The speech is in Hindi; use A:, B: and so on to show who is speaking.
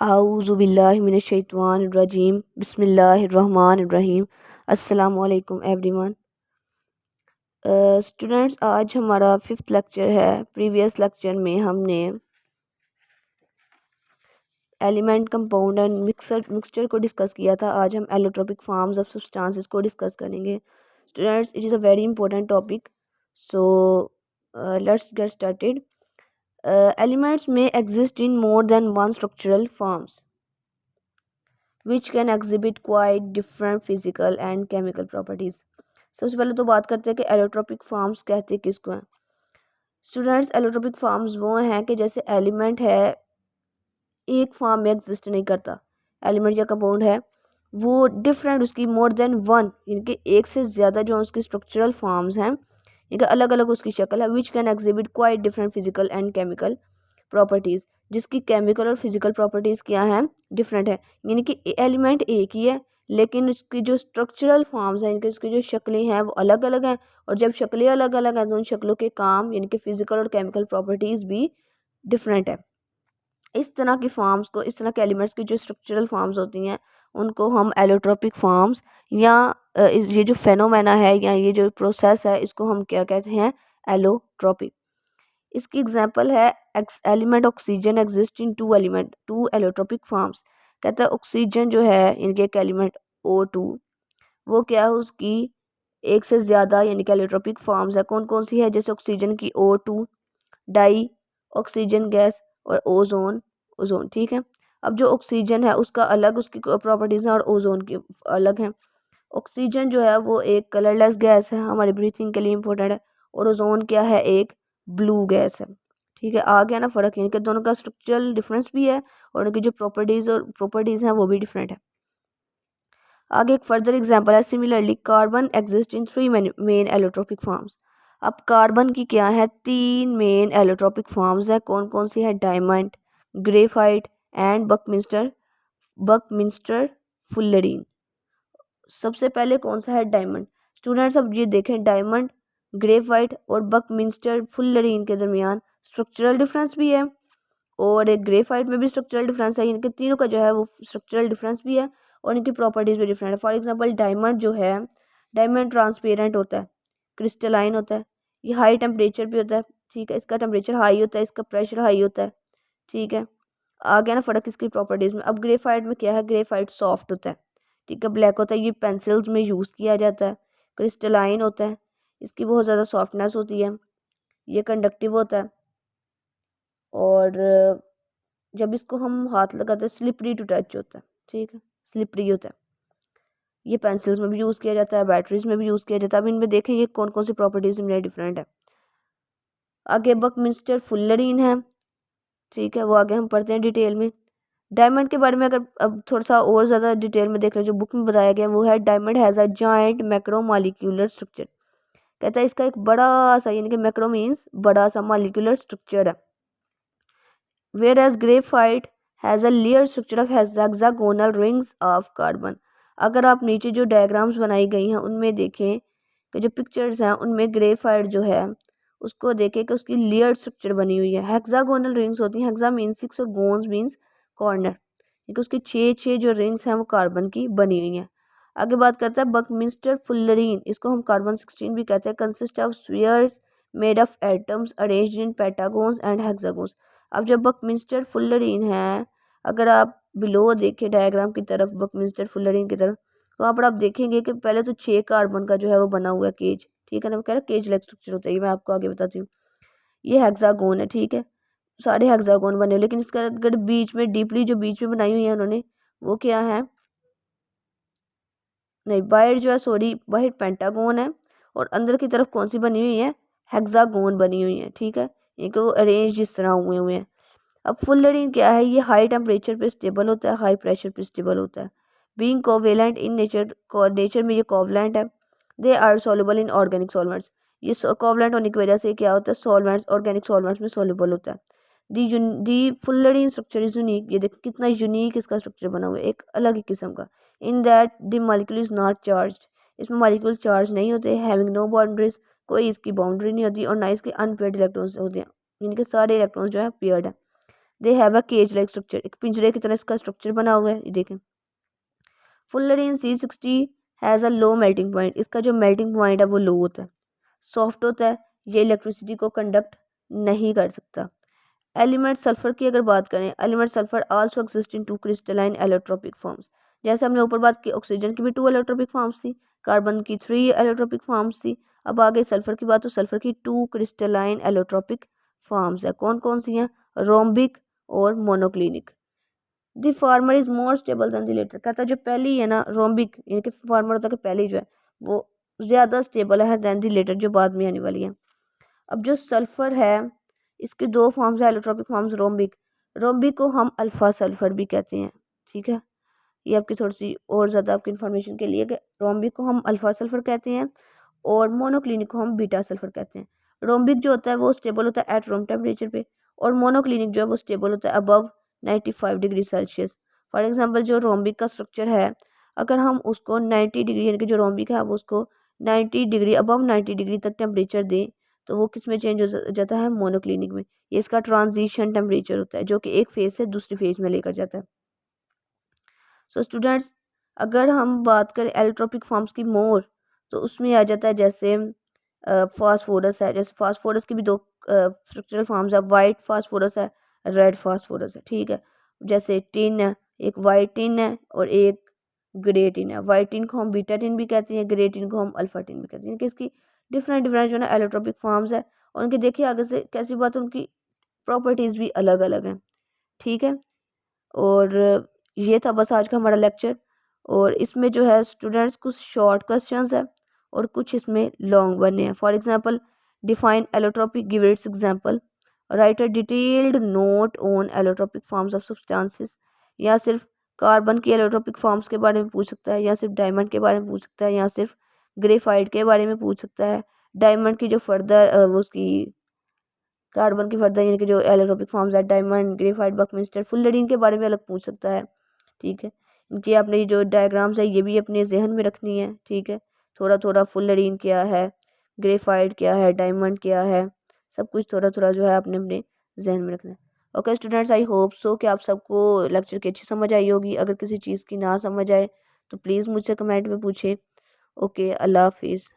A: आऊज़ुबिल्लाहिमिनश्शैतानिर्रजीम बिस्मिल्लाहिर्रहमानिर्रहीम। अस्सलामु अलैकुम एवरीवन। स्टूडेंट्स, आज हमारा 5th लेक्चर है। प्रीवियस लेक्चर में हमने एलिमेंट, कंपाउंड एंड मिक्सचर को डिस्कस किया था। आज हम एलोट्रोपिक फॉर्म्स ऑफ सब्सटेंसेस को डिस्कस करेंगे। Students, it is a very important topic, so let's get started. Elements में exist in more than one structural forms which can exhibit quite different physical and chemical properties। सबसे पहले तो बात करते हैं कि एलोट्रोपिक फॉर्म्स कहते किसको हैं। स्टूडेंट्स, एलोट्रोपिक फॉर्म्स वो हैं कि जैसे एलिमेंट है एक फॉर्म में एग्जिस्ट नहीं करता, एलिमेंट या कंपाउंड है वो डिफरेंट, उसकी मोर देन वन यानी कि एक से ज़्यादा जो उसकी स्ट्रक्चरल फॉर्म्स हैं, यानी कि अलग अलग उसकी शक्ल है, which can exhibit quite different physical and chemical properties, जिसकी केमिकल और फिजिकल प्रॉपर्टीज़ क्या हैं, डिफरेंट है। यानी कि एलिमेंट एक ही है लेकिन उसकी जो स्ट्रक्चरल फॉर्म्स हैं, यानी कि उसकी जो शक्लें हैं वो अलग अलग हैं, और जब शक्लें अलग अलग हैं तो उन शक्लों के काम यानी कि फिजिकल और केमिकल प्रॉपर्टीज़ भी डिफरेंट है। इस तरह की फॉर्म्स को, इस तरह के एलिमेंट्स की जो स्ट्रक्चरल फॉर्म्स होती हैं उनको हम एलोट्रोपिक फॉर्म्स या ये जो फेनोमेना है या ये जो प्रोसेस है इसको हम क्या कहते हैं, एलोट्रोपिक। इसकी एग्जांपल है element oxygen exist in two allotropic forms. कहता है ऑक्सीजन जो है इनके एक एलिमेंट O2 वो क्या है, उसकी एक से ज़्यादा यानी कि एलोट्रोपिक फॉर्म्स है। कौन कौन सी है, जैसे ऑक्सीजन की O2, डाई ऑक्सीजन गैस और ओजोन ओजोन। ठीक है, अब जो ऑक्सीजन है उसका अलग उसकी प्रॉपर्टीज़ हैं और ओजोन की अलग हैं। ऑक्सीजन जो है वो एक कलरलेस गैस है, हमारी ब्रीथिंग के लिए इम्पोर्टेंट है, और ओजोन क्या है, एक ब्लू गैस है। ठीक है, आ गया ना फ़र्क, यानी कि दोनों का स्ट्रक्चरल डिफरेंस भी है और उनकी जो प्रॉपर्टीज़ हैं वो भी डिफरेंट है। आगे एक फर्दर एग्जांपल है, similarly carbon exist in 3 main allotropic forms. अब कार्बन की क्या है, 3 मेन एलोट्रोपिक फॉर्म्स है। कौन कौन सी है, डायमंड, ग्रेफाइट एंड बकमिंस्टर फुल्लरीन। सबसे पहले कौन सा है, डायमंड। स्टूडेंट्स, अब ये देखें, डायमंड, ग्रेफाइट और बकमिंस्टर फुल्लरीन के दरमियान स्ट्रक्चरल डिफरेंस भी है और एक ग्रेफाइट में भी स्ट्रक्चरल डिफरेंस है। इनके तीनों का जो है वो स्ट्रक्चरल डिफरेंस भी है और इनकी प्रॉपर्टीज़ भी डिफरेंट है। फॉर एग्जांपल डायमंड जो है, डायमंड ट्रांसपेरेंट होता है, क्रिस्टलाइन होता है, ये हाई टेम्परेचर पे होता है। ठीक है, इसका टेम्परेचर हाई होता है, इसका प्रेशर हाई होता है। ठीक है, आ गया ना फ़र्क इसकी प्रॉपर्टीज़ में। अब ग्रेफाइट में क्या है, ग्रेफाइट सॉफ्ट होता है, ठीक है, ब्लैक होता है, ये पेंसिल्स में यूज़ किया जाता है। क्रिस्टलाइन होता है, इसकी बहुत ज़्यादा सॉफ्टनेस होती है, ये कंडक्टिव होता है, और जब इसको हम हाथ लगाते हैं स्लिपरी टू टच होता है। ठीक है, स्लिपरी होता है, ये पेंसिल्स में भी यूज़ किया जाता है, बैटरीज में भी यूज़ किया जाता है। अब इनमें देखें ये कौन कौन सी प्रॉपर्टीज़ इनमें डिफरेंट है। आगे बकमिंस्टर फुल्लरीन है, ठीक है, वो आगे हम पढ़ते हैं डिटेल में। डायमंड के बारे में अगर अब थोड़ा सा और ज़्यादा डिटेल में देख रहे हैं, जो बुक में बताया गया वो है, diamond has a joint macromolecular structure. कहता है इसका एक बड़ा सा, यानी कि मैक्रो मीन्स बड़ा सा, मॉलिक्यूलर स्ट्रक्चर है। Whereas graphite has a layer structure of hexagonal rings of carbon. अगर आप नीचे जो डायग्राम्स बनाई गई हैं उनमें देखें कि जो पिक्चर्स हैं उनमें ग्रेफाइट जो है उसको देखें कि उसकी लेयर स्ट्रक्चर बनी हुई है। हेक्सागोनल रिंग्स होती हैं, हेक्सा मीन्स 6 और गोन्स मीन्स कॉर्नर, क्योंकि उसकी छः जो रिंग्स हैं वो कार्बन की बनी हुई हैं। आगे बात करते हैं बकमिंस्टर फुल्लरीन, इसको हम कार्बन 16 भी कहते हैं। Consist of spheres made of atoms arranged in pentagons and hexagons. अब जब बकमिंस्टर फुल्लरीन है, अगर आप बिलो देखें डायग्राम की तरफ, बकमिंस्टर फुल्लरीन की तरफ, तो वहाँ पर आप देखेंगे कि पहले तो 6 कार्बन का जो है वो बना हुआ है केज। ठीक है ना, वो कह रहा है केज लाइक स्ट्रक्चर होता है, ये मैं आपको आगे बताती हूँ। ये हेक्सागोन है, ठीक है, सारे हेक्सागोन बने हुए, लेकिन इसका अगर बीच में डीपली जो बीच में बनाई हुई है उन्होंने, वो क्या है, नहीं बाहर जो है, सॉरी बाहर पेंटागोन है और अंदर की तरफ कौन सी बनी हुई है, हेक्सागोन बनी हुई है। ठीक है, ये वो अरेंज जिस तरह हुए हुए हैं। अब फुल्लरीन क्या है, ये हाई टेम्परेचर पे स्टेबल होता है, हाई प्रेशर पे स्टेबल होता है। Being covalent in nature, nature में ये कोवलेंट है। They are soluble in organic solvents, ये कोवलेंट होने की वजह से क्या होता है, सॉल्वेंट्स, ऑर्गेनिक सॉल्वेंट्स में सॉल्युबल होता है। The fullerene structure is unique, ये देखो कितना यूनिक इसका स्ट्रक्चर बना हुआ है, एक अलग ही किस्म का। In that the molecule is not charge, इसमें मॉलिक्यूल चार्ज नहीं होते। हैविंग नो बाउंड्रीज, कोई इसकी बाउंड्री नहीं होती, और ना इसके अनपेयर्ड इलेक्ट्रॉन्स होते हैं, इनके सारे इलेक्ट्रॉन्स जो है पेयर्ड है। They have a cage like structure, एक पिंजरे की तरह इसका स्ट्रक्चर बना हुआ है, ये देखें। Fullerene C60 has a low melting point, इसका जो मेल्टिंग पॉइंट है वो लो होता है, सॉफ्ट होता है, ये इलेक्ट्रिसिटी को कंडक्ट नहीं कर सकता। एलिमेंट सल्फर की अगर बात करें, element sulphur also exist in 2 crystalline allotropic forms. जैसे हमने ऊपर बात की, ऑक्सीजन की भी 2 एलोट्रोपिक फॉर्म्स थी, कार्बन की 3 एलोट्रोपिक फॉर्म्स थी। अब आ गई सल्फर की बात, तो सल्फर की 2 क्रिस्टलाइन एलोट्रोपिक फॉर्म्स है। कौन कौन सी हैं? रोम्बिक और monoclinic. The former is more stable than the latter, कहता है जो पहली है ना रोम्बिक, यानी कि फार्मर होता है कि पहली जो है वो ज़्यादा स्टेबल है दैन दी लेटर, जो बाद में आने वाली है। अब जो सल्फर है इसके 2 फॉर्म्स है एलोट्रोपिक फॉर्म्स। रोम्बिक, रोम्बिक को हम अल्फ़ा सल्फर भी कहते हैं, ठीक है। ये आपकी थोड़ी सी और ज़्यादा आपकी इन्फॉर्मेशन के लिए कि रोम्बिक को हम अल्फ़ा सल्फर कहते हैं और मोनोक्लिनिक को हम बीटा सल्फर कहते हैं। रोम्बिक जो होता है वो स्टेबल होता है एट रूम टेम्परेचर पे, और मोनोक्लिनिक जो है वो स्टेबल होता है above 95 degree Celsius. For example जो रोम्बिक का स्ट्रक्चर है, अगर हम उसको 90 डिग्री, यानी कि जो रोम्बिक है वो उसको 90 डिग्री, अबव 90 डिग्री तक टेम्परेचर दें, तो वो किस में चेंज हो जाता है? मोनोक्लिनिक में। ये इसका ट्रांजिशन टेम्परेचर होता है जो कि एक फेज से दूसरी फेज में लेकर जाता है। सो स्टूडेंट्स, अगर हम बात करें एलोट्रोपिक फॉर्म्स की मोर, तो उसमें आ जाता है जैसे फास्फोरस है, जैसे फास्फोरस की भी 2 स्ट्रक्चरल फॉर्म्स है, वाइट फास्फोरस है, रेड फास्फोरस है, ठीक है। जैसे टिन है, एक वाइट टिन है और एक ग्रे टिन है। वाइट टिन को हम बीटा टिन भी कहते हैं, ग्रे टिन को हम अल्फा टिन भी कहते हैं, कि इसकी डिफरेंट डिफरेंट जो है ना एलोट्रोपिक फॉर्म्स है, और उनके देखिए आगे से कैसी बात है, उनकी प्रॉपर्टीज़ भी अलग अलग हैं, ठीक है। और ये था बस आज का हमारा लेक्चर, और इसमें जो है स्टूडेंट्स कुछ शॉर्ट क्वेश्चंस है और कुछ इसमें लॉन्ग बने हैं। For example, define allotropic, give its example, right a detailed note on allotropic forms of substances. या सिर्फ कार्बन की एलोट्रोपिक फॉर्म्स के बारे में पूछ सकता है, या सिर्फ डायमंड के बारे में पूछ सकता है, या सिर्फ ग्रेफाइट के बारे में पूछ सकता है। डायमंड की जो फर्दर उसकी कार्बन की फर्दर, यानी कि जो एलोट्रोपिक फॉर्म्स है, डायमंड, ग्रेफाइट, बकमिंस्टर, फुलरीन के बारे में अलग पूछ सकता है, ठीक है। इनकी आपने जो डायग्राम्स है ये भी अपने जहन में रखनी है, ठीक है। थोड़ा थोड़ा फुलरीन क्या है, ग्रेफाइट क्या है, डायमंड क्या है, सब कुछ थोड़ा थोड़ा जो है आपने अपने जहन में रखना है। Okay students, I hope so कि आप सबको लेक्चर की अच्छी समझ आई होगी। अगर किसी चीज़ की ना समझ आए तो प्लीज़ मुझसे कमेंट में पूछें। ओके, अल्लाह हाफिज़।